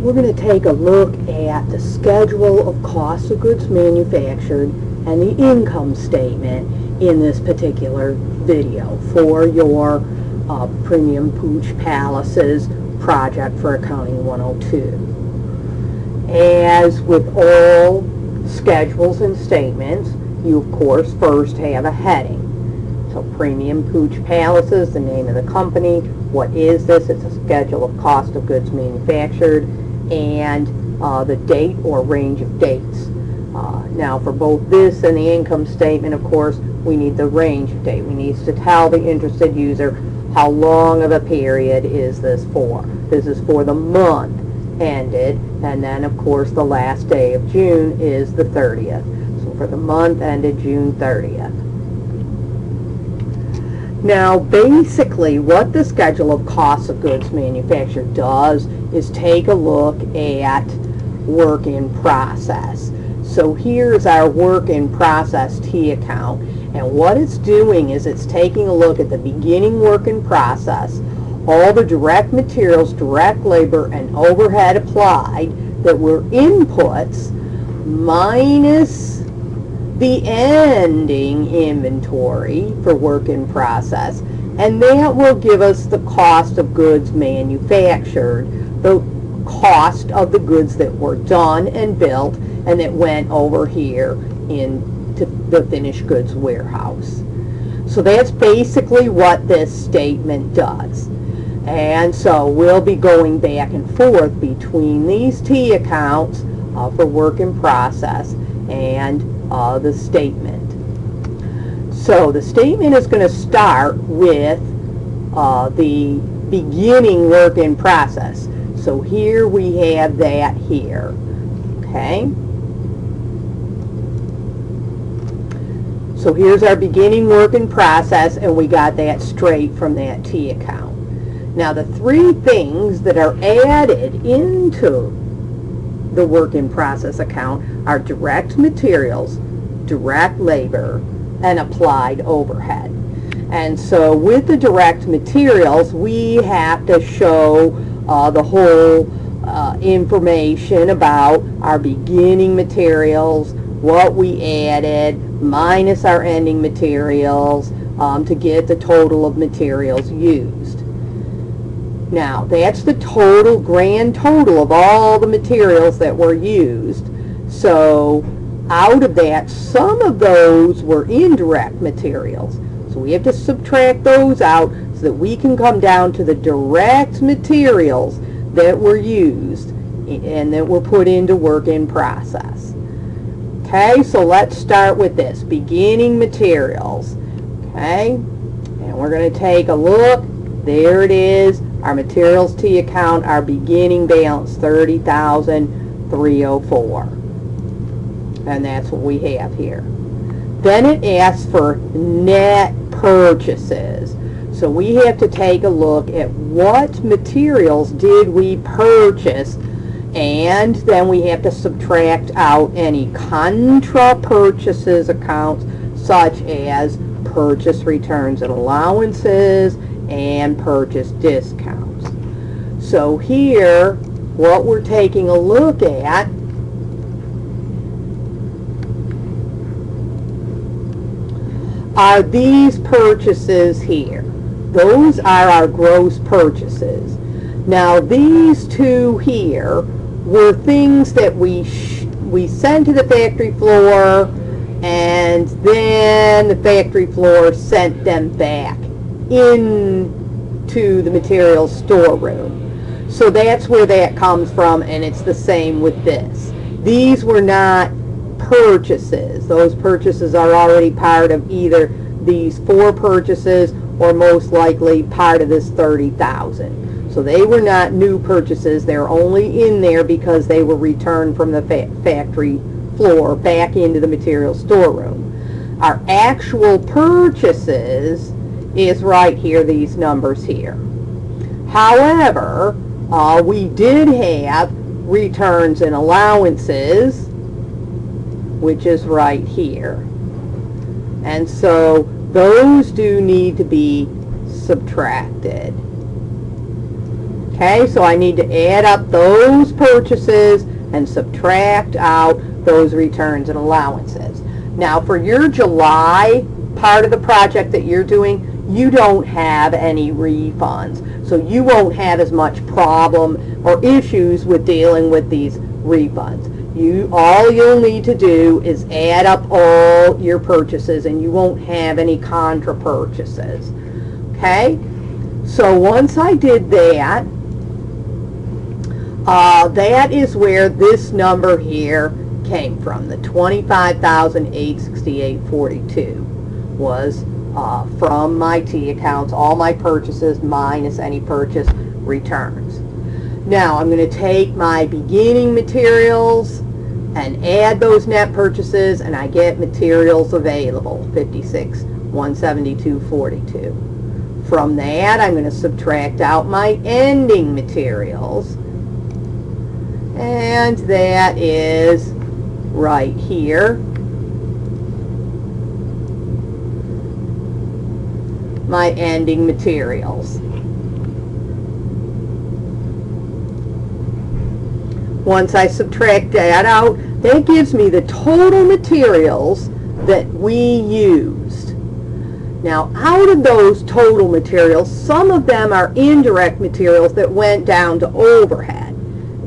we're going to take a look at the schedule of cost of goods manufactured and the income statement in this particular video for your Premium Pooch Palaces project for Accounting 102. As with all schedules and statements, you of course first have a heading. So Premium Pooch Palaces, the name of the company. What is this? It's a schedule of cost of goods manufactured, and the date or range of dates. Now for both this and the income statement, of course, we need the range of date. We need to tell the interested user how long of a period is this for. This is for the month ended, and then of course the last day of June is the 30th. So for the month ended June 30th. Now basically what the schedule of costs of goods manufactured does is take a look at work in process. So here's our work in process T account, and what it's doing is it's taking a look at the beginning work in process, all the direct materials, direct labor, and overhead applied that were inputs minus the ending inventory for work in process, and that will give us the cost of goods manufactured, the cost of the goods that were done and built and that went over here into the finished goods warehouse. So that's basically what this statement does. And so we'll be going back and forth between these T accounts for work in process and the statement. So the statement is going to start with the beginning work in process. So here we have that here. Okay. So here's our beginning work in process, and we got that straight from that T account. Now the three things that are added into the work in process account are direct materials, direct labor, and applied overhead. And so with the direct materials, we have to show the whole information about our beginning materials, what we added, minus our ending materials, to get the total of materials used. Now, that's the total, grand total of all the materials that were used. So, out of that, some of those were indirect materials. So we have to subtract those out so that we can come down to the direct materials that were used and that were put into work in process. Okay, so let's start with this, beginning materials. Okay, and we're going to take a look. There it is, our materials T account, our beginning balance, $30,304. And that's what we have here. Then it asks for net purchases. So we have to take a look at what materials did we purchase, and then we have to subtract out any contra purchases accounts such as purchase returns and allowances and purchase discounts. So here what we're taking a look at are these purchases here. Those are our gross purchases. Now these two here were things that we sent to the factory floor, and then the factory floor sent them back into the materials storeroom. So that's where that comes from, and it's the same with this. These were not purchases. Those purchases are already part of either these 4 purchases or most likely part of this 30,000. So they were not new purchases. They're only in there because they were returned from the factory floor back into the material storeroom. Our actual purchases is right here, these numbers here. However, we did have returns and allowances, which is right here. And so those do need to be subtracted. Okay, so I need to add up those purchases and subtract out those returns and allowances. Now for your July part of the project that you're doing, you don't have any refunds. So you won't have as much problem or issues with dealing with these refunds. All you'll need to do is add up all your purchases, and you won't have any contra purchases. Okay? So once I did that, that is where this number here came from. The $25,868.42 was from my T accounts, all my purchases minus any purchase returns. Now I'm going to take my beginning materials and add those net purchases, and I get materials available, $56,172.42. From that, I'm going to subtract out my ending materials, and that is right here. My ending materials. Once I subtract that out, that gives me the total materials that we used. Now, out of those total materials, some of them are indirect materials that went down to overhead.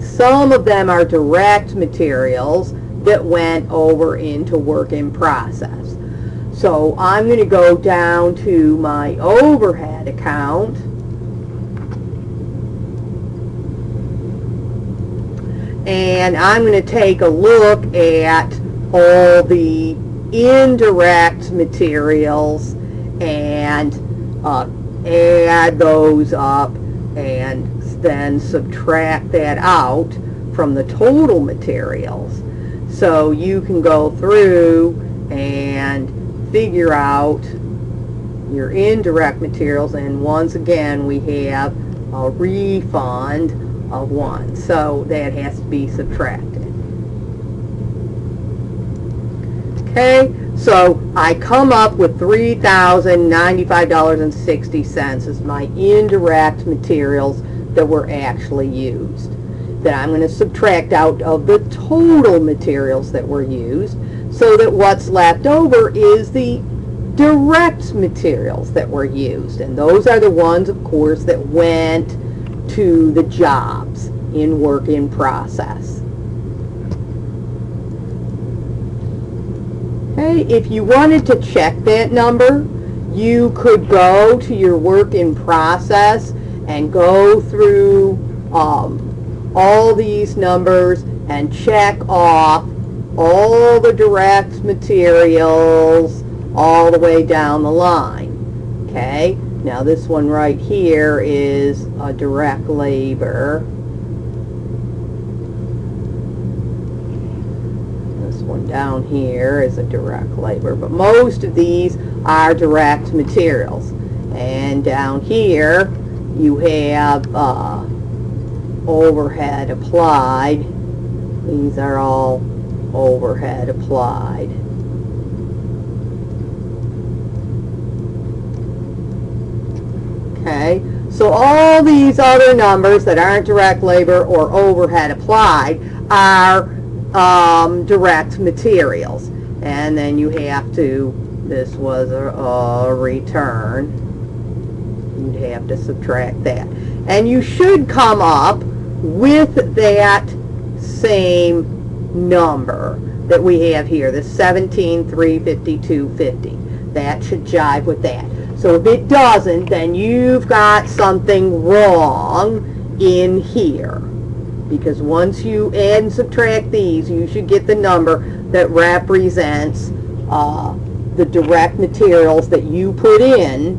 Some of them are direct materials that went over into work in process. So I'm going to go down to my overhead account, and I'm going to take a look at all the indirect materials and add those up and then subtract that out from the total materials. So you can go through and figure out your indirect materials, and once again we have a refund of 1, so that has to be subtracted. Okay, so I come up with $3,095.60 as my indirect materials that were actually used, that I'm going to subtract out of the total materials that were used, so that what's left over is the direct materials that were used. And those are the ones, of course, that went to the jobs in work in process. Okay, if you wanted to check that number, you could go to your work in process and go through all these numbers and check off all the direct materials all the way down the line. Okay, now this one right here is a direct labor. This one down here is a direct labor, but most of these are direct materials. And down here you have overhead applied. These are all overhead applied. Okay, so all these other numbers that aren't direct labor or overhead applied are direct materials. And then you have to, this was a return, you'd have to subtract that. And you should come up with that same number that we have here, the 17,352.50. That should jive with that. So if it doesn't, then you've got something wrong in here. Because once you add and subtract these, you should get the number that represents the direct materials that you put in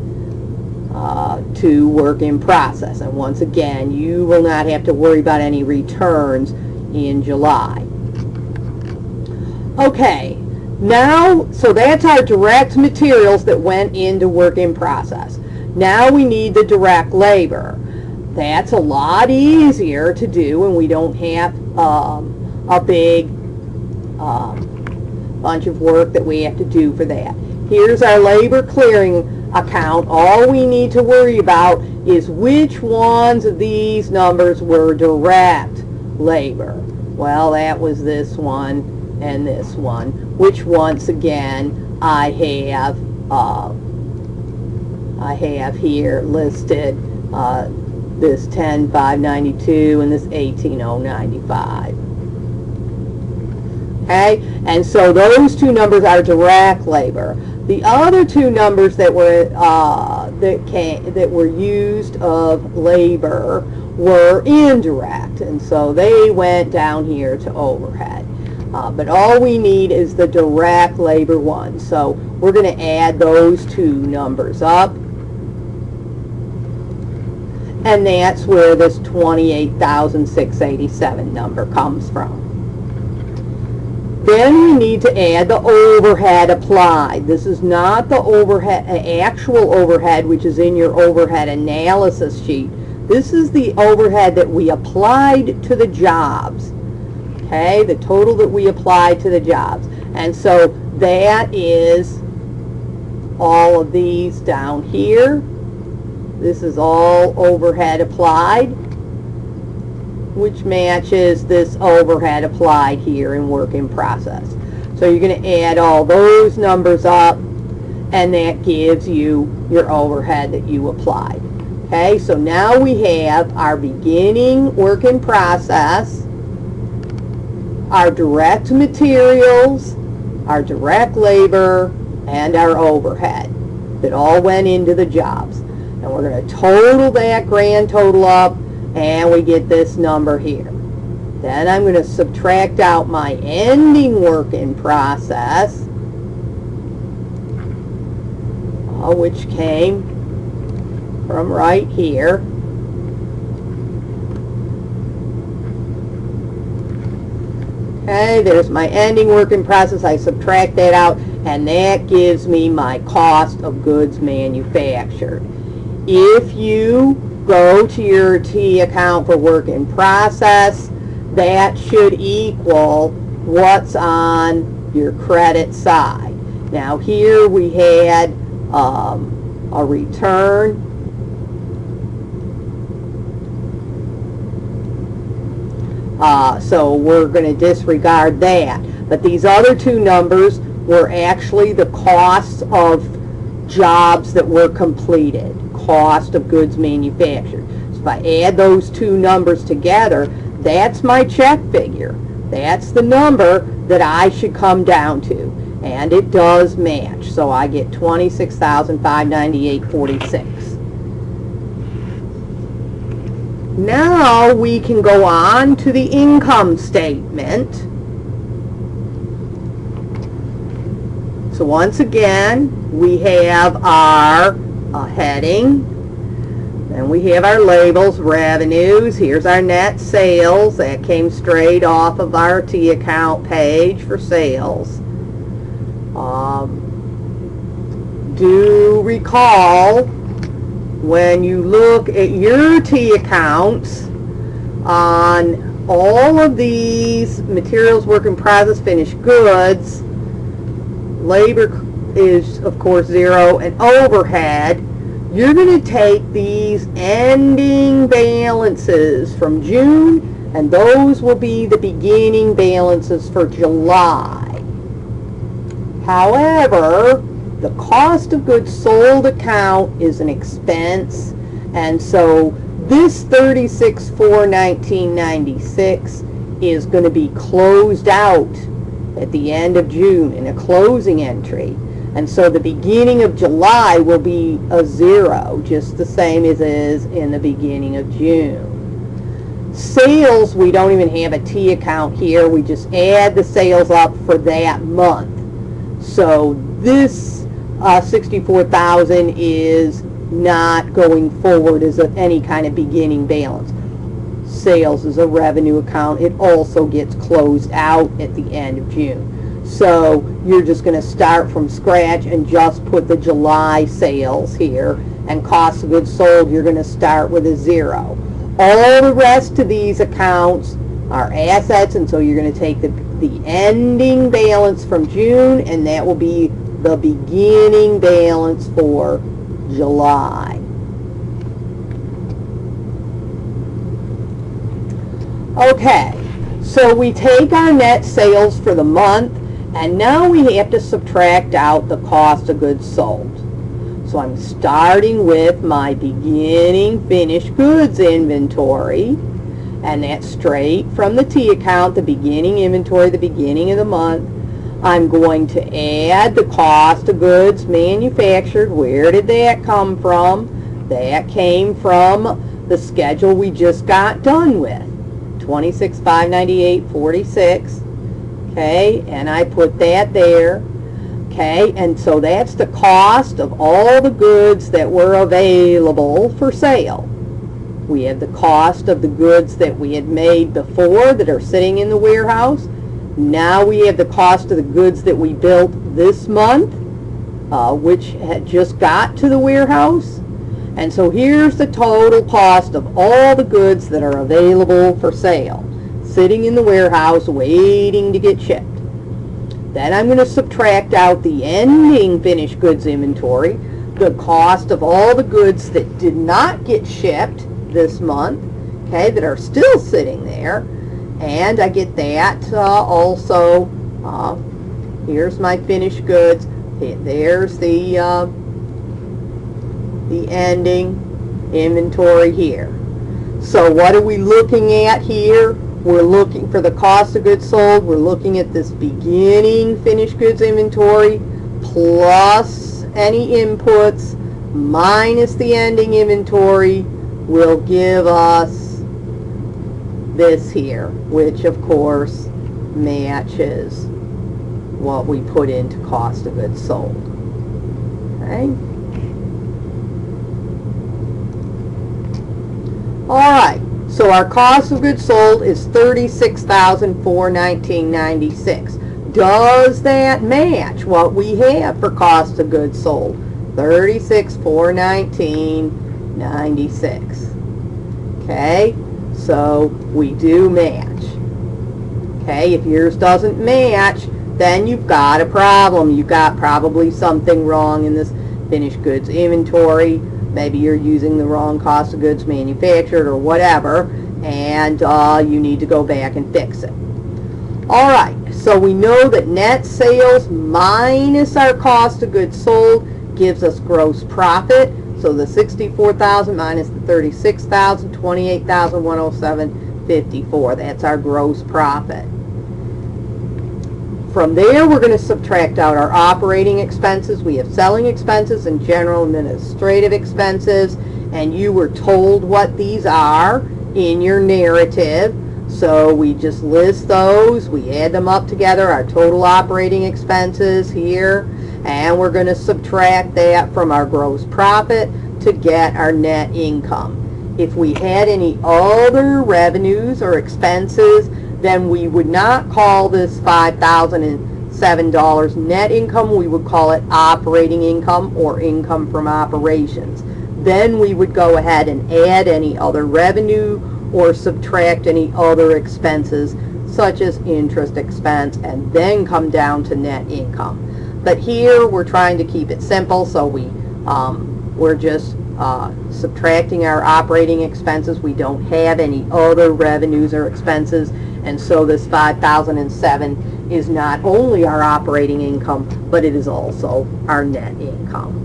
to work in process. And once again, you will not have to worry about any returns in July. Okay, now, so that's our direct materials that went into work in process. Now we need the direct labor. That's a lot easier to do, and we don't have a big bunch of work that we have to do for that. Here's our labor clearing account. All we need to worry about is which ones of these numbers were direct labor. Well, that was this one and this one, which once again I have here listed this 10,592 and this 18,095. Okay, and so those two numbers are direct labor. The other two numbers that were used of labor were indirect, and so they went down here to overhead. But all we need is the direct labor one. So we're going to add those two numbers up, and that's where this 28,687 number comes from. Then we need to add the overhead applied. This is not the overhead, actual overhead, which is in your overhead analysis sheet. This is the overhead that we applied to the jobs. Okay, the total that we applied to the jobs. And so that is all of these down here. This is all overhead applied, which matches this overhead applied here in work in process. So you're going to add all those numbers up, and that gives you your overhead that you applied. Okay, so now we have our beginning work in process, our direct materials, our direct labor, and our overhead that all went into the jobs. And we're going to total that grand total up, and we get this number here. Then I'm going to subtract out my ending work in process, which came from right here. Okay, there's my ending work in process. I subtract that out, and that gives me my cost of goods manufactured. If you go to your T account for work in process, that should equal what's on your credit side. Now here we had a return. So we're going to disregard that. But these other two numbers were actually the costs of jobs that were completed, cost of goods manufactured. So if I add those two numbers together, that's my check figure. That's the number that I should come down to. And it does match. So I get $26,598.46. Now we can go on to the income statement. So once again, we have our heading, then we have our labels, revenues. Here's our net sales. That came straight off of our T account page for sales. Do recall, when you look at your T accounts, on all of these materials, work in process, finished goods, labor is of course 0, and overhead, you're going to take these ending balances from June, and those will be the beginning balances for July. However, the cost of goods sold account is an expense, and so this 36,419.96 is going to be closed out at the end of June in a closing entry. And so the beginning of July will be a 0, just the same as is in the beginning of June. Sales, we don't even have a T account here. We just add the sales up for that month. So this 64,000 is not going forward as any kind of beginning balance. Sales is a revenue account. It also gets closed out at the end of June. So you're just going to start from scratch and just put the July sales here, and cost of goods sold, you're going to start with a 0. All the rest of these accounts are assets, and so you're going to take the ending balance from June, and that will be the beginning balance for July. Okay, so we take our net sales for the month, and now we have to subtract out the cost of goods sold. So I'm starting with my beginning finished goods inventory, and that's straight from the T account, the beginning inventory, the beginning of the month. I'm going to add the cost of goods manufactured. Where did that come from? That came from the schedule we just got done with, 26,598.46. Okay, and I put that there. Okay, and so that's the cost of all the goods that were available for sale. We have the cost of the goods that we had made before that are sitting in the warehouse. Now we have the cost of the goods that we built this month, which had just got to the warehouse. And so here's the total cost of all the goods that are available for sale, sitting in the warehouse waiting to get shipped. Then I'm going to subtract out the ending finished goods inventory, the cost of all the goods that did not get shipped this month, okay, that are still sitting there. And I get that also. Here's my finished goods. There's the ending inventory here. So what are we looking at here? We're looking for the cost of goods sold. We're looking at this beginning finished goods inventory plus any inputs minus the ending inventory will give us this here, which of course matches what we put into cost of goods sold. Okay. Alright, so our cost of goods sold is $36,419.96. Does that match what we have for cost of goods sold? $36,419.96. Okay, so we do match. Okay, if yours doesn't match, then you've got a problem. You've got probably something wrong in this finished goods inventory. Maybe you're using the wrong cost of goods manufactured or whatever, and you need to go back and fix it. Alright, so we know that net sales minus our cost of goods sold gives us gross profit. So the $64,000 minus the $36,000, $28,107.54. That's our gross profit. From there, we're going to subtract out our operating expenses. We have selling expenses and general administrative expenses, and you were told what these are in your narrative. So we just list those, we add them up together, our total operating expenses here, and we're going to subtract that from our gross profit to get our net income. If we had any other revenues or expenses, then we would not call this $5,007 net income. We would call it operating income or income from operations. Then we would go ahead and add any other revenue or subtract any other expenses such as interest expense and then come down to net income. But here we're trying to keep it simple, so we're just subtracting our operating expenses. We don't have any other revenues or expenses, and so this $5,007 is not only our operating income, but it is also our net income.